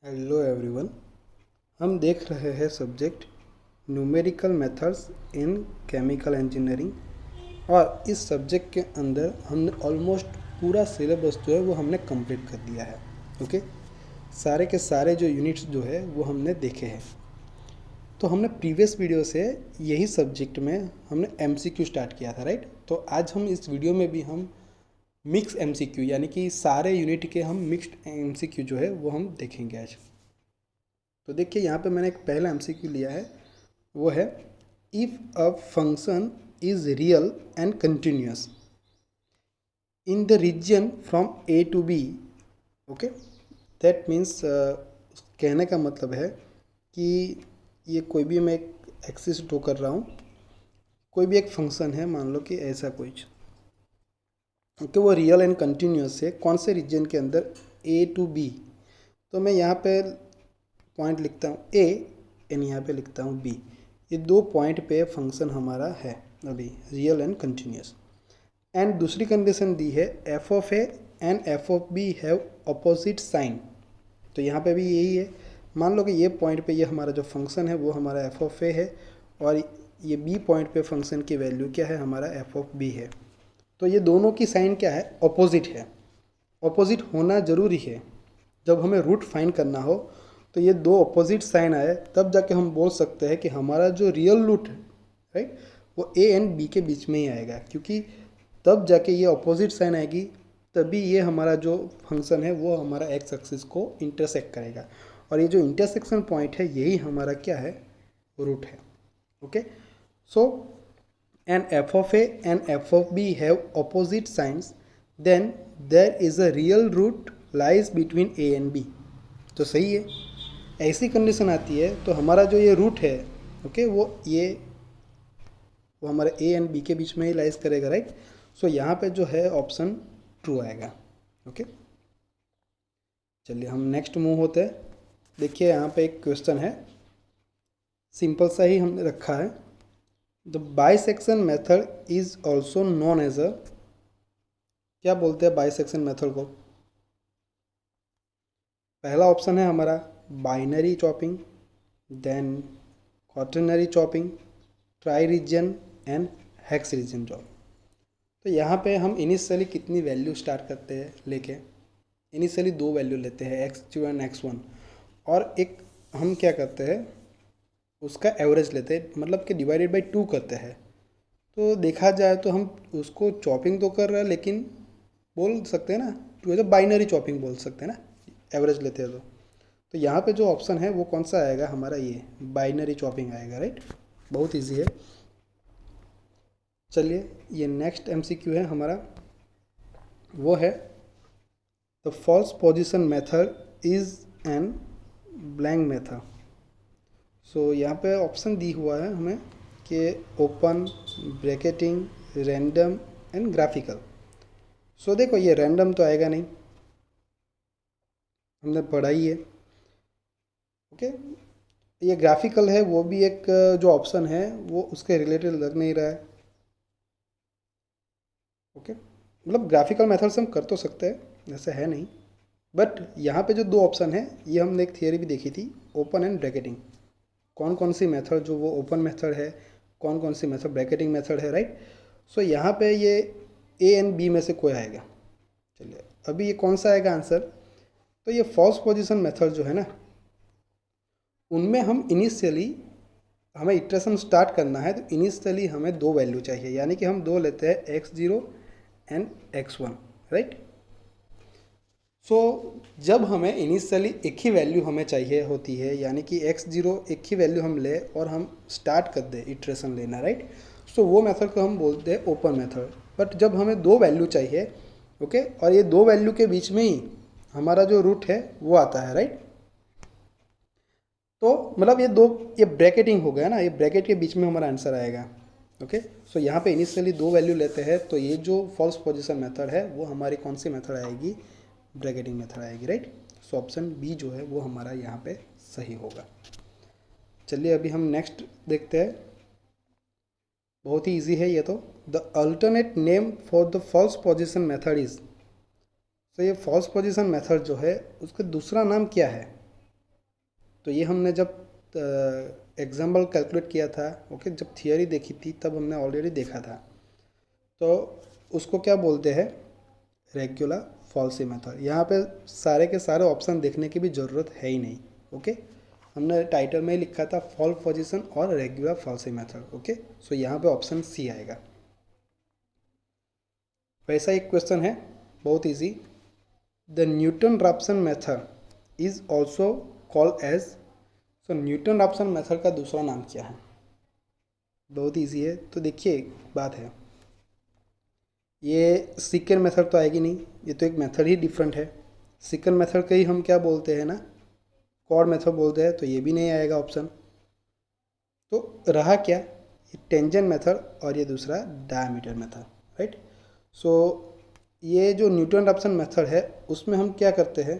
Hello everyone. हम देख रहे हैं subject numerical methods in chemical engineering और इस सब्जेक्ट के अंदर हमने ऑलमोस्ट पूरा सिलेबस जो है वो हमने कंप्लीट कर दिया है। ओके, सारे के सारे जो यूनिट्स जो है वो हमने देखे हैं। तो हमने प्रीवियस वीडियो से यही सब्जेक्ट में हमने एमसीक्यू स्टार्ट किया था, राइट। तो आज हम इस वीडियो में भी हम मिक्स एमसीक्यू यानी कि सारे यूनिट के हम मिक्स्ड एमसीक्यू जो है वो हम देखेंगे आज। तो देखिए यहाँ पे मैंने एक पहला एमसीक्यू लिया है, वो है if a function is real and continuous in the region from A to B. Okay, that means कहने का मतलब है कि ये कोई भी मैं एक एक्सिस ड्रॉ कर रहा हूँ, कोई भी एक फंक्शन है, मान लो कि ऐसा कुछ, ओके, वो रियल एंड कंटिन्यूस है कौन से रीजन के अंदर, ए टू बी। तो मैं यहाँ पे पॉइंट लिखता हूँ ए एंड यहाँ पे लिखता हूँ बी। ये दो पॉइंट पे फंक्शन हमारा है अभी रियल एंड कंटिन्यूस। एंड दूसरी कंडीशन दी है F of A and F of B have opposite sign. तो यहाँ पे भी यही है, मान लो कि ये पॉइंट पे ये हमारा जो फंक्शन है वो हमारा एफ ऑफ ए है और ये बी पॉइंट पे फंक्शन की वैल्यू क्या है, हमारा एफ ऑफ बी है। तो ये दोनों की साइन क्या है, अपोजिट है। अपोजिट होना ज़रूरी है, जब हमें रूट फाइंड करना हो तो ये दो अपोजिट साइन आए तब जाके हम बोल सकते हैं कि हमारा जो रियल रूट है, राइट, वो ए एंड बी के बीच में ही आएगा, क्योंकि तब जाके ये अपोजिट साइन आएगी, तभी ये हमारा जो फंक्शन है वो हमारा एक्स एक्सिस को इंटरसेक्ट करेगा। और ये जो इंटरसेक्शन पॉइंट है यही हमारा क्या है, रूट है। Okay, so and F of A and F of B have opposite signs, then there is a real root lies between A and B. तो सही है, ऐसी कंडीशन आती है तो हमारा जो ये रूट है, ओके, वो हमारे ए एंड बी के बीच में ही लाइज करेगा, राइट। सो यहाँ पे जो है ऑप्शन ट्रू आएगा। ओके, चलिए हम नेक्स्ट मूव होते हैं। देखिए यहाँ पे एक क्वेश्चन है, सिंपल सा ही हमने रखा है। The bisection method is also known as a, क्या बोलते हैं बाइसेक्शन मेथड को। पहला ऑप्शन है हमारा binary chopping, then quaternary chopping, tri region and hex region job. तो यहाँ पे हम इनिशियली कितनी वैल्यू स्टार्ट करते हैं लेके, इनिशियली दो वैल्यू लेते हैं x2 एंड x1, और एक हम क्या करते हैं उसका एवरेज लेते हैं, मतलब कि डिवाइडेड बाई 2 करते हैं। तो देखा जाए तो हम उसको चॉपिंग तो कर रहे हैं, लेकिन बोल सकते हैं ना to as a binary chopping बोल सकते हैं ना, एवरेज लेते हैं तो यहाँ पे जो ऑप्शन है वो कौन सा आएगा, हमारा ये बाइनरी चॉपिंग आएगा, राइट। बहुत इजी है। चलिए ये नेक्स्ट एमसीक्यू है हमारा, वो है the false position method is an blank method. So यहाँ पे ऑप्शन दी हुआ है हमें कि open, bracketing, random and graphical. So देखो ये रैंडम तो आएगा नहीं, हमने पढ़ा ही है। ओके, ये ग्राफिकल है, वो भी एक जो ऑप्शन है वो उसके रिलेटेड लग नहीं रहा है। ओके, मतलब ग्राफिकल मेथड से हम कर तो सकते हैं, ऐसे है नहीं, बट यहाँ पे जो दो ऑप्शन है ये हमने एक थियरी भी देखी थी, ओपन एंड ब्रैकेटिंग। कौन कौन सी मेथड जो वो ओपन मेथड है, कौन कौन सी मेथड ब्रैकेटिंग मेथड है, राइट। सो यहाँ पे ये ए एंड बी में से कोई आएगा। चलिए अभी ये कौन सा आएगा आंसर, तो ये फॉल्स पोजीशन मेथड जो है ना, उनमें हम इनिशियली हमें इटरेशन स्टार्ट करना है, तो इनिशियली हमें दो वैल्यू चाहिए, यानी कि हम दो लेते हैं x0 एंड x1, राइट। सो जब हमें इनिशियली एक ही वैल्यू हमें चाहिए होती है, यानी कि x0 एक ही वैल्यू हम ले और हम स्टार्ट कर दें इटरेशन लेना, राइट। सो वो मेथड को हम बोलते हैं ओपन मेथड। बट जब हमें दो वैल्यू चाहिए, ओके, और ये दो वैल्यू के बीच में ही हमारा जो रूट है वो आता है, राइट। तो मतलब ये ब्रैकेटिंग हो गया ना, ये ब्रैकेट के बीच में हमारा आंसर आएगा। ओके, सो यहाँ पे इनिशियली दो वैल्यू लेते हैं, तो ये जो फॉल्स पोजीशन मेथड है वो हमारी कौन सी मेथड आएगी, ब्रैकेटिंग मेथड आएगी, राइट। सो ऑप्शन बी जो है वो हमारा यहाँ पे सही होगा। चलिए अभी हम नेक्स्ट देखते हैं, बहुत ही ईजी है ये तो। The alternate name for the false position method is, तो ये फॉल्स पोजीशन मेथड जो है उसका दूसरा नाम क्या है, तो ये हमने जब एग्जाम्पल कैलकुलेट किया था, ओके, जब थियोरी देखी थी तब हमने ऑलरेडी देखा था। तो उसको क्या बोलते हैं, रेगुलर फॉल्सी मेथड। यहाँ पे सारे के सारे ऑप्शन देखने की भी ज़रूरत है ही नहीं, ओके। हमने टाइटल में ही लिखा था फॉल पोजीशन और रेगुलर फॉल्सी मेथड, ओके। सो यहाँ पे ऑप्शन सी आएगा। वैसा एक क्वेश्चन है बहुत easy, the Newton Raphson method is also called as. So Newton Raphson method का दूसरा नाम क्या है? बहुत इजी है। तो देखिए बात है, ये सीकेंड मेथड तो आएगी नहीं, ये तो एक मेथड ही डिफरेंट है। सीकेंड मेथड का ही हम क्या बोलते हैं ना, कॉर्ड मेथड बोलते हैं, तो ये भी नहीं आएगा ऑप्शन। तो रहा क्या, ये टेंजेंट मेथड और ये दूसरा डायमीटर मेथड, राइट। सो ये जो न्यूटन रैप्सन मेथड है उसमें हम क्या करते हैं,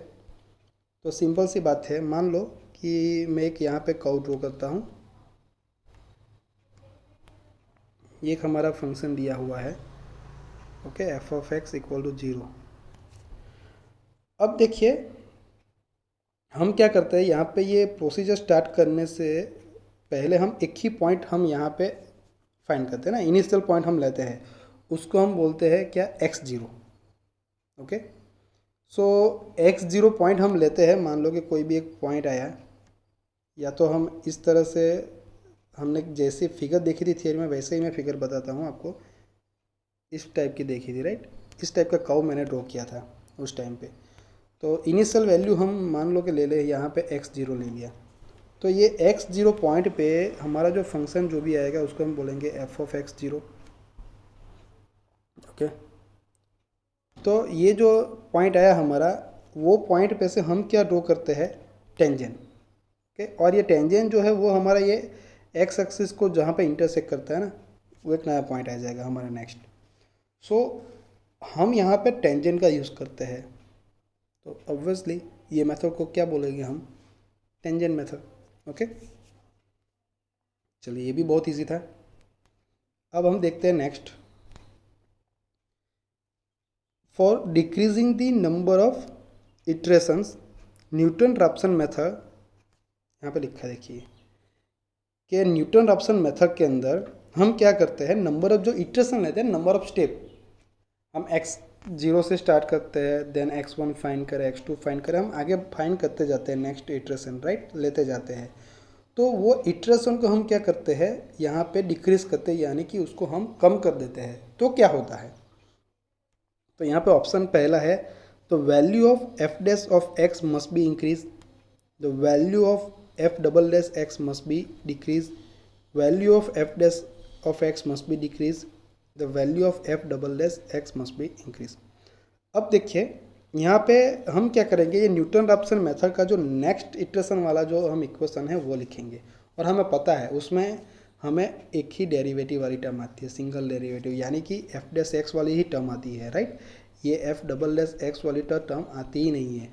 तो सिंपल सी बात है, मान लो कि मैं एक यहाँ पे कर्व ड्रॉ करता हूँ। ये एक हमारा फंक्शन दिया हुआ है, okay, F of X equal to 0। अब देखिए हम क्या करते हैं, यहाँ पे ये प्रोसीजर स्टार्ट करने से पहले हम एक ही पॉइंट हम यहाँ पे फाइंड करते हैं ना, इनिशियल पॉइंट हम लेते हैं, उसको हम बोलते हैं क्या, x0, ओके। सो x0 पॉइंट हम लेते हैं, मान लो कि कोई भी एक पॉइंट आया, या तो हम इस तरह से, हमने जैसे फिगर देखी थी थियरी में वैसे ही मैं फिगर बताता हूँ आपको, इस टाइप की देखी थी, राइट। इस टाइप का कर्व मैंने ड्रॉ किया था उस टाइम पे। तो इनिशियल वैल्यू हम मान लो कि ले ले, यहाँ पे x0 ले लिया, तो ये x0 पॉइंट पे हमारा जो फंक्शन जो भी आएगा उसको हम बोलेंगे एफ ऑफ x0, ओके। तो ये जो पॉइंट आया हमारा, वो पॉइंट पे से हम क्या ड्रॉ करते हैं, टेंजेंट, ओके। और ये टेंजेंट जो है वो हमारा ये एक्स एक्सिस को जहाँ पे इंटरसेक्ट करता है ना, वो एक नया पॉइंट आ जाएगा हमारा नेक्स्ट। सो हम यहाँ पे टेंजेंट का यूज़ करते हैं, तो ऑब्वियसली ये मेथड को क्या बोलेंगे हम, टेंजेंट मेथड, ओके। चलिए ये भी बहुत इजी था। अब हम देखते हैं next, for decreasing the number of iterations Newton Raphson method, यहाँ पे लिखा है देखिए कि न्यूटन रैप्सन मेथड के अंदर हम क्या करते हैं, नंबर ऑफ जो इटरेशन लेते हैं, नंबर ऑफ स्टेप, हम x0 से स्टार्ट करते हैं, देन x1 फाइंड करें, x2 फाइंड करें, हम आगे फाइंड करते जाते हैं नेक्स्ट इटरेशन, राइट, लेते जाते हैं। तो वो इटरेशन को हम क्या करते हैं, यहाँ पे डिक्रीज करते हैं, यानी कि उसको हम कम कर देते हैं। तो क्या होता है, तो यहाँ पे ऑप्शन पहला है, तो value of F dash of x must be increase, the value of F double dash x must be decrease, value of F dash of x must be decrease, the value of F double dash x must be increase. अब देखिए यहाँ पे हम क्या करेंगे, ये Newton Raphson method का जो नेक्स्ट इटरेशन वाला जो हम इक्वेशन है वो लिखेंगे, और हमें पता है उसमें हमें एक ही डेरिवेटिव वाली टर्म आती है, सिंगल डेरिवेटिव, यानी कि एफ डैश एक्स वाली ही टर्म आती है, राइट। ये एफ डबल डैश एक्स वाली टर्म आती ही नहीं है।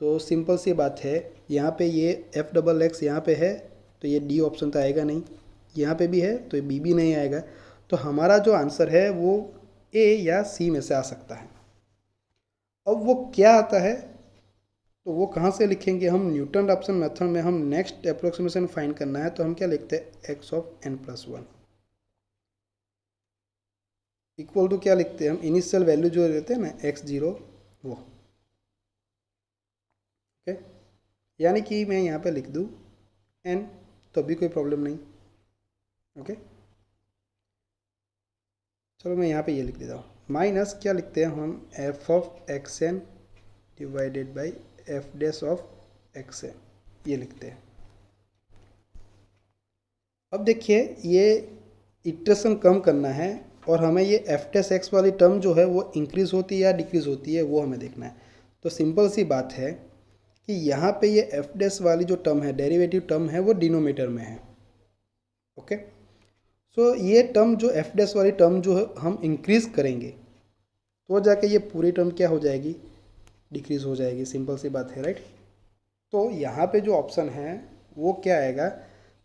तो सिंपल सी बात है, यहाँ पे ये एफ डबल एक्स यहाँ पे है, तो ये डी ऑप्शन तो आएगा नहीं, यहाँ पे भी है तो ये बी भी नहीं आएगा। तो हमारा जो आंसर है वो ए या सी में से आ सकता है। अब वो क्या आता है, तो वो कहाँ से लिखेंगे हम, न्यूटन रैप्सन मेथड में हम नेक्स्ट अप्रोक्सीमेशन फाइंड करना है, तो हम क्या लिखते हैं, X of N plus 1 equal to क्या लिखते हैं हम, इनिशियल वैल्यू जो रहते हैं ना x0 वो, ओके। यानी कि मैं यहाँ पे लिख दूँ n, तो भी कोई प्रॉब्लम नहीं, ओके। चलो मैं यहाँ पे ये लिख देता हूँ, माइनस क्या लिखते हैं हम, F of X N divided by F dash of X N, ये लिखते हैं। अब देखिए ये इटरेशन कम करना है, और हमें ये एफ डैश एक्स वाली टर्म जो है वो इंक्रीज़ होती है या डिक्रीज़ होती है वो हमें देखना है। तो सिंपल सी बात है कि यहाँ पे ये एफ डैश वाली जो टर्म है, डेरिवेटिव टर्म है, वो डिनोमीटर में है, ओके। सो ये टर्म जो एफ डैश वाली टर्म जो है हम इंक्रीज़ करेंगे, तो जाके ये पूरी टर्म क्या हो जाएगी, डिक्रीज़ हो जाएगी, सिंपल सी बात है, राइट। तो यहाँ पे जो ऑप्शन है वो क्या आएगा,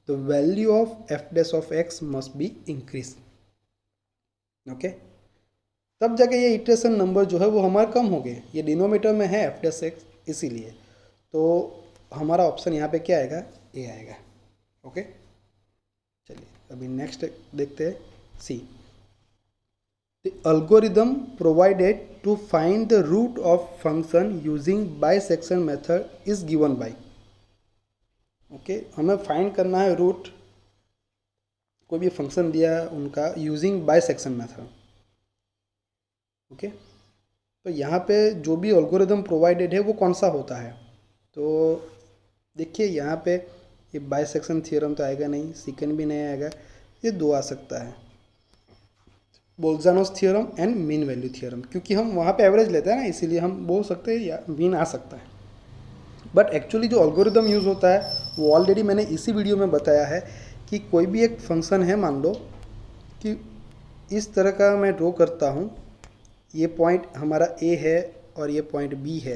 the value of F dash of x must be increase, okay. तब जाके ये इटरेशन नंबर जो है वो हमारे कम हो गए, ये डिनोमीटर में है एफ डैश एक्स इसीलिए। तो हमारा ऑप्शन यहाँ पे क्या आएगा, ए आएगा। ओके, चलिए अभी नेक्स्ट देखते हैं, C. The algorithm provided to find the root of function using bisection method is given by। Okay, हमें फाइंड करना है रूट, कोई भी फंक्शन दिया है उनका यूजिंग बाइसेक्शन मेथड। ओके, तो यहाँ पे जो भी एल्गोरिदम प्रोवाइडेड है वो कौन सा होता है, तो देखिए यहाँ पे ये बाइसेक्शन थ्योरम तो आएगा नहीं, सेकंड भी नहीं आएगा, ये दो आ सकता है, Bolzano's theorem and mean value theorem, क्योंकि हम वहाँ पे एवरेज लेते हैं ना, इसीलिए हम बोल सकते हैं या मीन आ सकता है। बट एक्चुअली जो एल्गोरिदम यूज़ होता है वो ऑलरेडी मैंने इसी वीडियो में बताया है कि कोई भी एक फंक्शन है, मान लो कि इस तरह का मैं ड्रॉ करता हूँ, ये पॉइंट हमारा ए है और ये पॉइंट बी है।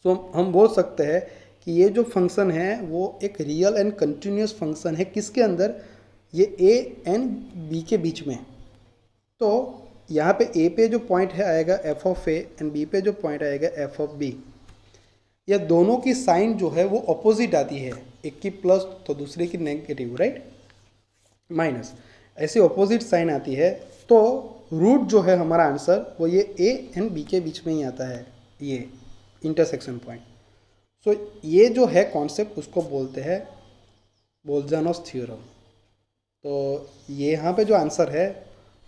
सो हम बोल सकते हैं कि ये जो फंक्शन है वो एक रियल एंड कंटिन्यूस फंक्शन है, किसके अंदर, ये ए एंड बी के बीच में। तो यहाँ पे ए पे जो पॉइंट है आएगा F of A and B पे जो पॉइंट आएगा एफ ऑफ बी। या दोनों की साइन जो है वो अपोजिट आती है, एक की प्लस तो दूसरे की नेगेटिव, राइट, माइनस, ऐसी अपोजिट साइन आती है। तो रूट जो है हमारा आंसर वो ये ए एंड बी के बीच में ही आता है, ये इंटरसेक्शन पॉइंट। सो ये जो है कॉन्सेप्ट उसको बोलते हैं बोल्जानोस थ्योरम। तो ये यहाँ पे जो आंसर है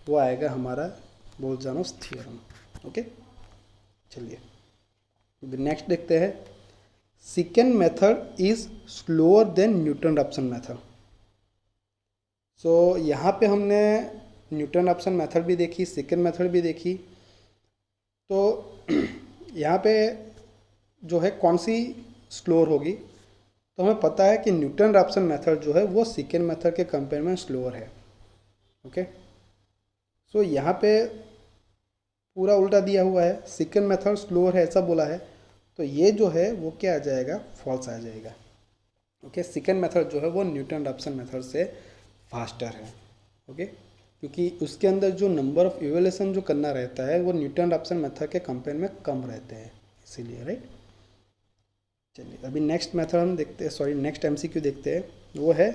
वो आएगा हमारा बोल्जानोस थ्योरम। ओके, चलिए नेक्स्ट देखते हैं, secant method is slower than Newton Raphson method. So यहाँ पे हमने न्यूटन रैप्सन मेथड भी देखी, सेकेंड मेथड भी देखी। तो यहाँ पे जो है कौन सी स्लोअर होगी, तो हमें पता है कि न्यूटन रैप्सन मेथड जो है वो सेकेंड मेथड के कंपेयर में स्लोअर है। ओके, सो यहाँ पे पूरा उल्टा दिया हुआ है, सेकेंड मेथड स्लोअर है ऐसा बोला है, तो ये जो है वो क्या आ जाएगा, फॉल्स आ जाएगा। ओके, सेकेंड मेथड जो है वो न्यूटन रैप्सन मेथड से फास्टर है। ओके, क्योंकि उसके अंदर जो नंबर ऑफ इवैल्यूएशन जो करना रहता है वो न्यूटन रैप्सन मेथड के कंपेयर में कम रहते हैं, इसीलिए, राइट। चलिए अभी नेक्स्ट मेथड हम देखते हैं, सॉरी नेक्स्ट एमसीक्यू देखते हैं, वो है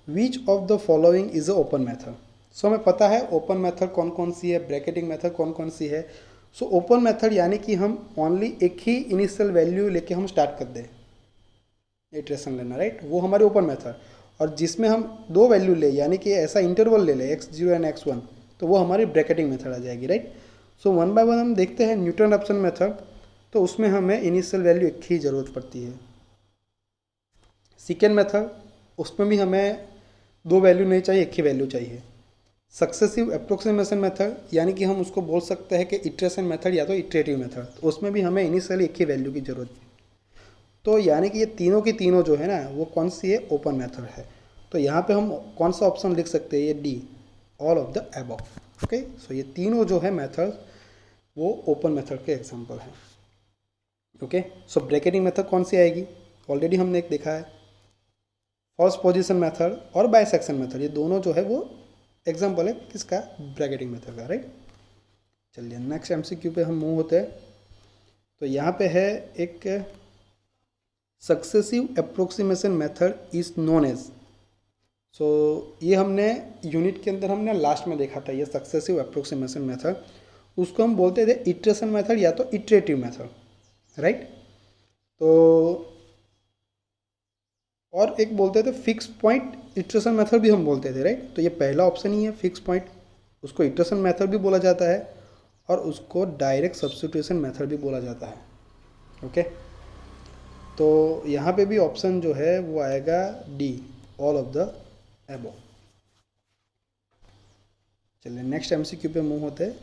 which of the following is a open method. So हमें पता है ओपन मेथड कौन कौन सी है, ब्रैकेटिंग मेथड कौन कौन सी है। सो ओपन मेथड यानी कि हम ओनली एक ही इनिशियल वैल्यू लेके हम स्टार्ट कर दें, इटरेशन लेना, राइट, वो हमारे ओपन मेथड। और जिसमें हम दो वैल्यू ले, यानी कि ऐसा इंटरवल ले लें x0 एंड x1, तो वो हमारी ब्रैकेटिंग मेथड आ जाएगी, right. So one by one हम देखते हैं न्यूटन रैप्सन मेथड, तो उसमें हमें इनिशियल वैल्यू एक ही ज़रूरत पड़ती है। सेकेंड मेथड, उसमें भी हमें दो वैल्यू नहीं चाहिए, एक ही वैल्यू चाहिए। सक्सेसिव अप्रोक्सीमेशन मेथड, यानी कि हम उसको बोल सकते हैं कि इटरेशन मेथड या तो इटरेटिव मेथड, तो उसमें भी हमें इनिशियली एक ही वैल्यू की ज़रूरत है। तो यानी कि ये तीनों की तीनों जो है ना वो कौन सी है, ओपन मेथड है। तो यहाँ पे हम कौन सा ऑप्शन लिख सकते हैं, ये D, all of the above. Okay, so ये तीनों जो है मेथड वो ओपन मेथड के एग्जांपल हैं। ओके, सो ब्रैकेटिंग मेथड कौन सी आएगी, ऑलरेडी हमने एक देखा है, फर्स्ट पोजीशन मेथड और बाइसेक्शन मेथड, ये दोनों जो है वो एग्जांपल है किसका, ब्रैकेटिंग मेथड का, राइट। चलिए नेक्स्ट एमसीक्यू पे हम मूव होते हैं। तो यहाँ पे है एक successive approximation method is known as. So ये हमने यूनिट के अंदर हमने लास्ट में देखा था, ये सक्सेसिव अप्रोक्सीमेशन मेथड, उसको हम बोलते थे इटरेशन मेथड या तो इटरेटिव मेथड, राइट। तो और एक बोलते थे फिक्स पॉइंट इटरेशन मेथड भी हम बोलते थे, राइट। तो ये पहला ऑप्शन ही है फिक्स पॉइंट, उसको इटरेशन मेथड भी बोला जाता है और उसको डायरेक्ट सब्स्टिट्यूशन मेथड भी बोला जाता है। ओके, तो यहाँ पे भी ऑप्शन जो है वो आएगा D, all of the above. चलिए नेक्स्ट एमसीक्यू पे मूव होते हैं।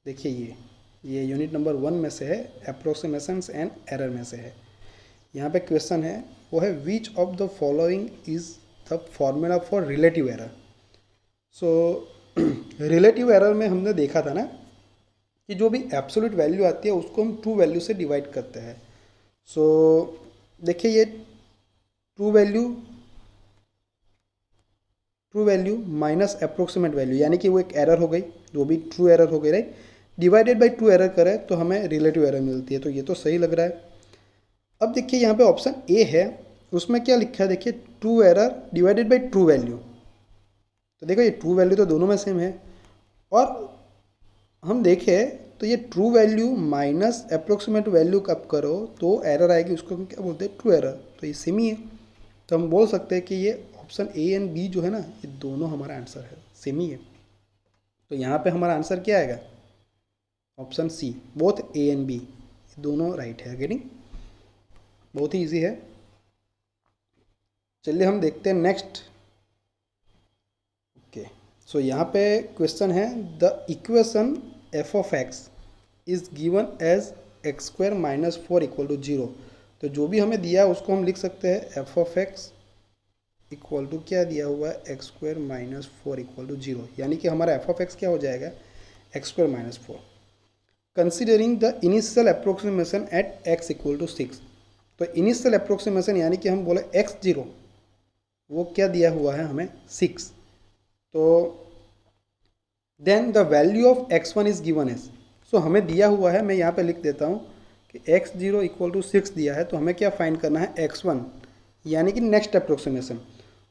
देखिए ये यूनिट नंबर 1 में से है, अप्रोक्सीमेशंस एंड एरर में से है। यहाँ पे क्वेश्चन है वो है which of the following is the formula for relative error. So relative error में हमने देखा था ना कि जो भी एब्सोल्यूट वैल्यू आती है उसको हम ट्रू वैल्यू से डिवाइड करते हैं। सो देखिए ये true value minus approximate value, यानी कि वो एक एरर हो गई, जो भी ट्रू एरर हो गई, right, divided by true error करें तो हमें रिलेटिव एरर मिलती है। तो ये तो सही लग रहा है। अब देखिए यहाँ पे ऑप्शन ए है, उसमें क्या लिखा है देखिए, true error divided by true value. तो देखो ये ट्रू वैल्यू तो दोनों में सेम है, और हम देखें तो ये true value minus approximate value कब करो तो एरर आएगी, उसको हम क्या बोलते हैं, ट्रू एरर। तो ये सेम ही है, तो हम बोल सकते हैं कि ये ऑप्शन ए एंड बी जो है ना, ये दोनों हमारा आंसर है, सेम ही है। तो यहाँ पे हमारा आंसर क्या आएगा, option C, both A and B दोनों राइट है। गेटिंग, बहुत ही इजी है। चलिए हम देखते हैं नेक्स्ट। ओके, सो यहाँ पे क्वेश्चन है, the equation F of X is given as X square minus 4 equal to 0। तो जो भी हमें दिया है उसको हम लिख सकते हैं F of X equal to क्या दिया हुआ है, X square minus 4 equal to 0, यानी कि हमारा एफ ऑफ एक्स क्या हो जाएगा, X square minus 4, considering the initial approximation at X equal to 6। तो इनिशियल अप्रोक्सीमेशन यानी कि हम बोले x0, वो क्या दिया हुआ है हमें, 6। तो then the value of x1 is given as, so हमें दिया हुआ है, मैं यहाँ पे लिख देता हूँ कि x0 इक्वल टू 6 दिया है, तो हमें क्या फाइंड करना है, x1 यानी कि नेक्स्ट अप्रोक्सीमेशन।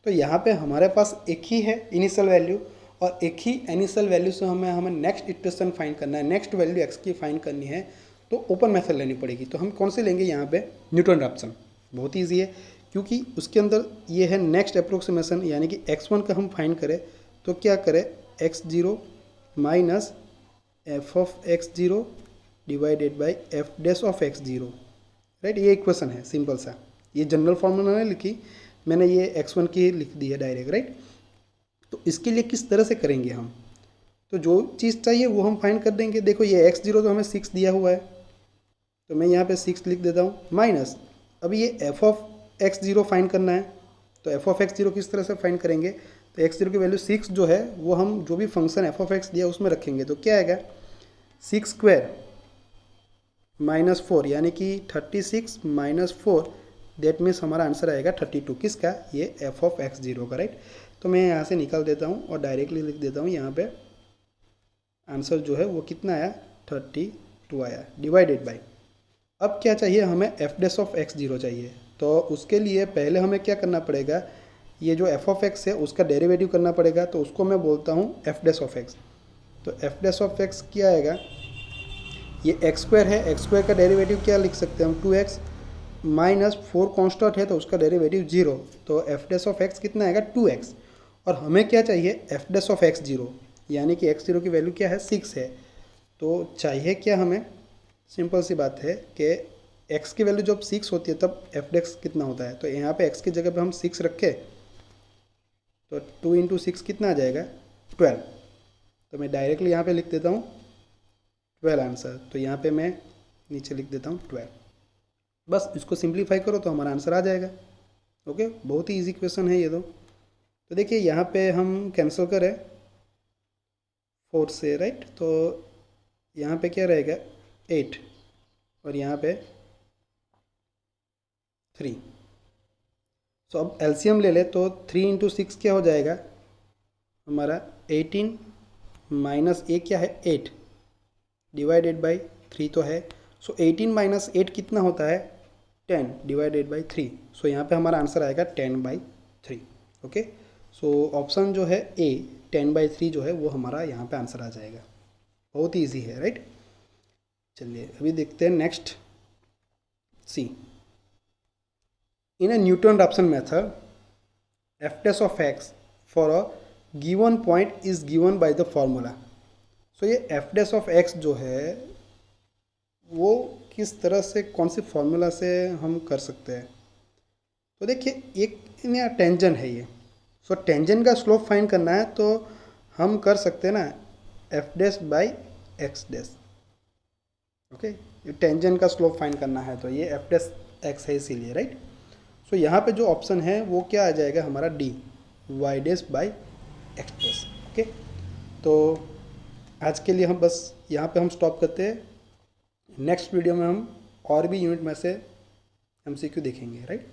तो यहाँ पे हमारे पास एक ही है इनिशियल वैल्यू, और एक ही इनिशियल वैल्यू से हमें नेक्स्ट इक्वेशन फाइंड करना है, नेक्स्ट वैल्यू x की फाइंड करनी है, तो ओपन मेथड लेनी पड़ेगी। तो हम कौन से लेंगे यहाँ पे, न्यूटन रैप्सन। बहुत ईजी है, क्योंकि उसके अंदर ये है नेक्स्ट अप्रोक्सीमेशन, यानी कि x1 का हम फाइंड करें तो क्या करें, x0 minus F of x0 divided by F dash of x0, right. ये इक्वेशन है सिंपल सा, ये जनरल फॉर्मूला नहीं लिखी मैंने, ये x1 की लिख दी है डायरेक्ट, राइट। तो इसके लिए किस तरह से करेंगे हम, तो जो चीज़ चाहिए वो हम फाइंड कर देंगे। देखो ये x0 तो हमें 6 दिया हुआ है, तो मैं यहाँ पे 6 लिख देता हूँ, माइनस अभी ये एफ ऑफ x0 फाइंड करना है। तो एफ ऑफ x0 किस तरह से फाइंड करेंगे, तो x0 की वैल्यू 6 जो है वो हम जो भी फंक्शन एफ ऑफ x दिया उसमें रखेंगे। तो क्या आएगा, 6 स्क्वायर माइनस 4, यानी कि 36 माइनस 4, दैट मीन्स हमारा आंसर आएगा 32। किसका, ये एफ ऑफ x0 का, राइट। तो मैं यहाँ से निकाल देता हूँ और डायरेक्टली लिख देता हूँ, यहाँ पे आंसर जो है वो कितना आया, 32 आया, डिवाइडेड बाई, अब क्या चाहिए हमें, एफ डैश ऑफ x0 चाहिए। तो उसके लिए पहले हमें क्या करना पड़ेगा, ये जो एफ ऑफ एक्स है उसका डेरिवेटिव करना पड़ेगा, तो उसको मैं बोलता हूँ एफ डैश ऑफ एक्स। तो एफ डैश ऑफ एक्स क्या आएगा, ये एक्स स्क्वायर है, एक्स स्क्वायर का डेरिवेटिव क्या लिख सकते हैं हम, 2x माइनस 4 कॉन्स्टेंट है तो उसका डेरिवेटिव 0, तो एफ डैश ऑफ एक्स कितना आएगा, 2x। और हमें क्या चाहिए, एफ डैश ऑफ x0, यानी कि x0 की वैल्यू क्या है, 6 है। तो चाहिए क्या हमें, सिंपल सी बात है कि x की वैल्यू जब 6 होती है तब एफ डैश कितना होता है। तो यहाँ पे x की जगह पे हम 6 रखें तो 2 इंटू 6 कितना आ जाएगा, 12। तो मैं डायरेक्टली यहाँ पे लिख देता हूँ 12 आंसर। तो यहाँ पे मैं नीचे लिख देता हूँ 12, बस इसको सिंप्लीफाई करो तो हमारा आंसर आ जाएगा। ओके, बहुत ही इजी क्वेश्चन है ये तो देखिए यहाँ पे हम कैंसिल करें 4 से, राइट। तो यहाँ पे क्या रहेगा, 8, और यहाँ पे 3। सो अब एलसीएम ले ले तो 3 इंटू 6 क्या हो जाएगा हमारा, 18 माइनस ए क्या है, 8 डिवाइडेड बाई 3 तो है। सो 18 माइनस 8 कितना होता है, 10 डिवाइडेड बाई 3। सो यहाँ पे हमारा आंसर आएगा 10/3। ओके, सो ऑप्शन जो है ए 10/3 जो है वो हमारा यहाँ पे आंसर आ जाएगा। बहुत ही ईजी है, राइट। चलिए अभी देखते हैं next, C. In a Newton-Raphson method, f dash of x for a given point is given by the formula. So ये f dash of x जो है वो किस तरह से, कौन सी फॉर्मूला से हम कर सकते हैं। तो देखिए एक नया टेंजेंट है ये, सो टेंजेंट का स्लोप फाइंड करना है तो हम कर सकते हैं ना f dash by x dash। Okay, ये टेंजेंट का स्लोप फाइंड करना है तो ये f dash x है इसीलिए, राइट। सो यहाँ पे जो ऑप्शन है वो क्या आ जाएगा हमारा, D, Y dash by X dash. Okay, तो आज के लिए हम बस यहाँ पे हम स्टॉप करते हैं। नेक्स्ट वीडियो में हम और भी यूनिट में से एमसीक्यू देखेंगे, राइट।